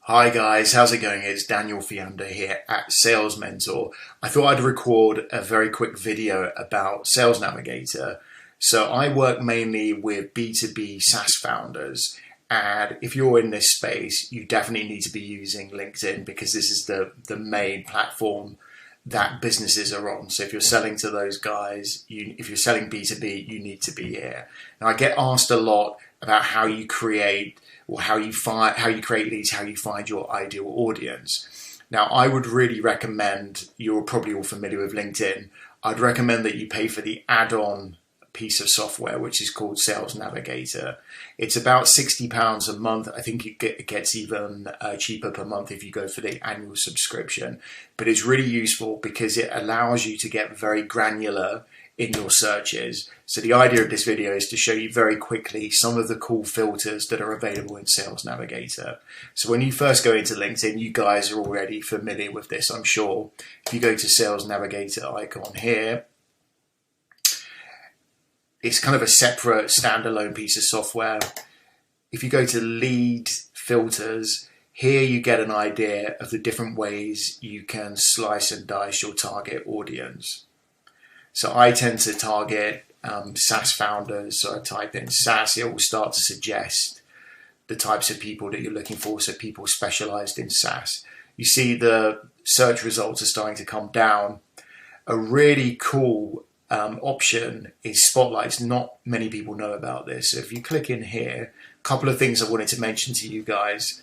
Hi guys, how's it going? It's Daniel Fiander here at Sales Mentor. I thought I'd record a very quick video about Sales Navigator. So I work mainly with B2B SaaS founders, and if you're in this space, you definitely need to be using LinkedIn because this is the main platform that businesses are on. So if you're selling to those guys, if you're selling B2B, you need to be here. Now I get asked a lot about how you create create leads, how you find your ideal audience. Now, I would really recommend, you're probably all familiar with LinkedIn, I'd recommend that you pay for the add-on piece of software, which is called Sales Navigator. It's about £60 a month. I think it gets even cheaper per month if you go for the annual subscription. But it's really useful because it allows you to get very granular in your searches. So the idea of this video is to show you very quickly some of the cool filters that are available in Sales Navigator. So when you first go into LinkedIn, you guys are already familiar with this, I'm sure. If you go to Sales Navigator icon here, it's kind of a separate standalone piece of software. If you go to lead filters, here you get an idea of the different ways you can slice and dice your target audience. So I tend to target SaaS founders, so I type in SaaS, it will start to suggest the types of people that you're looking for, so people specialized in SaaS. You see the search results are starting to come down. A really cool option is spotlights. Not many people know about this. So if you click in here, a couple of things I wanted to mention to you guys.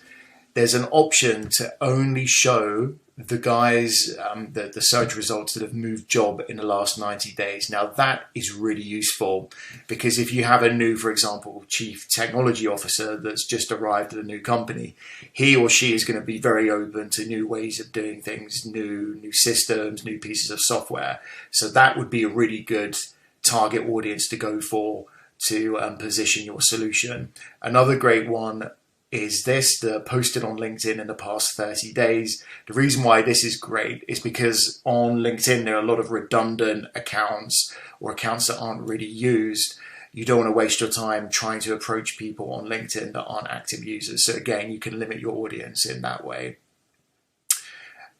There's an option to only show the guys, the search results that have moved job in the last 90 days. Now that is really useful because if you have a new, for example, chief technology officer that's just arrived at a new company, he or she is going to be very open to new ways of doing things, new systems, new pieces of software. So that would be a really good target audience to go for to position your solution. Another great one is the posted on LinkedIn in the past 30 days. The reason why this is great is because on LinkedIn there are a lot of redundant accounts or accounts that aren't really used. You don't want to waste your time trying to approach people on LinkedIn that aren't active users. So again, you can limit your audience in that way.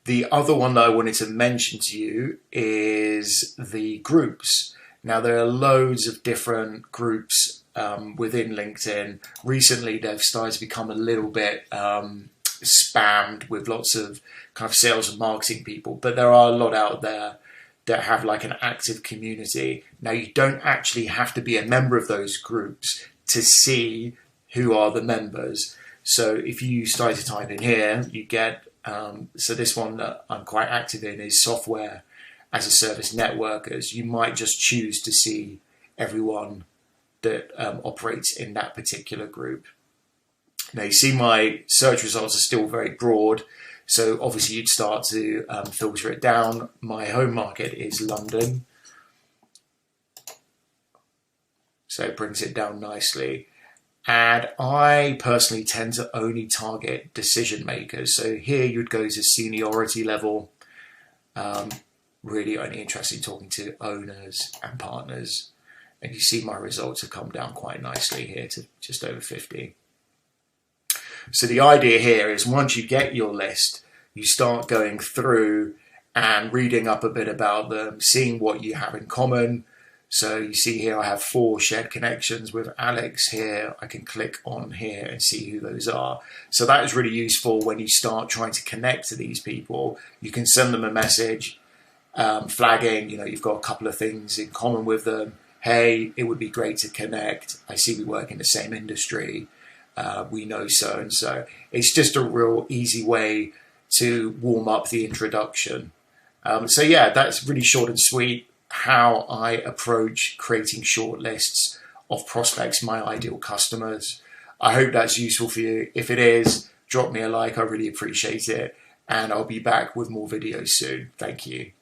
The other one that I wanted to mention to you is the groups. Now there are loads of different groups within LinkedIn. Recently, they've started to become a little bit spammed with lots of kind of sales and marketing people, but there are a lot out there that have like an active community. Now, you don't actually have to be a member of those groups to see who are the members. So if you start to type in here, you get, so this one that I'm quite active in is software as a service networkers. You might just choose to see everyone that operates in that particular group. Now you see my search results are still very broad, so obviously you'd start to filter it down. My home market is London, so it brings it down nicely. And I personally tend to only target decision makers. So here you'd go to seniority level, really only interested in talking to owners and partners. And you see my results have come down quite nicely here to just over 50. So the idea here is once you get your list, you start going through and reading up a bit about them, seeing what you have in common. So you see here I have 4 shared connections with Alex here. I can click on here and see who those are. So that is really useful when you start trying to connect to these people. You can send them a message flagging, you've got a couple of things in common with them. Hey, it would be great to connect. I see we work in the same industry. We know so-and-so. It's just a real easy way to warm up the introduction. So yeah, that's really short and sweet how I approach creating short lists of prospects, my ideal customers. I hope that's useful for you. If it is, drop me a like. I really appreciate it. And I'll be back with more videos soon. Thank you.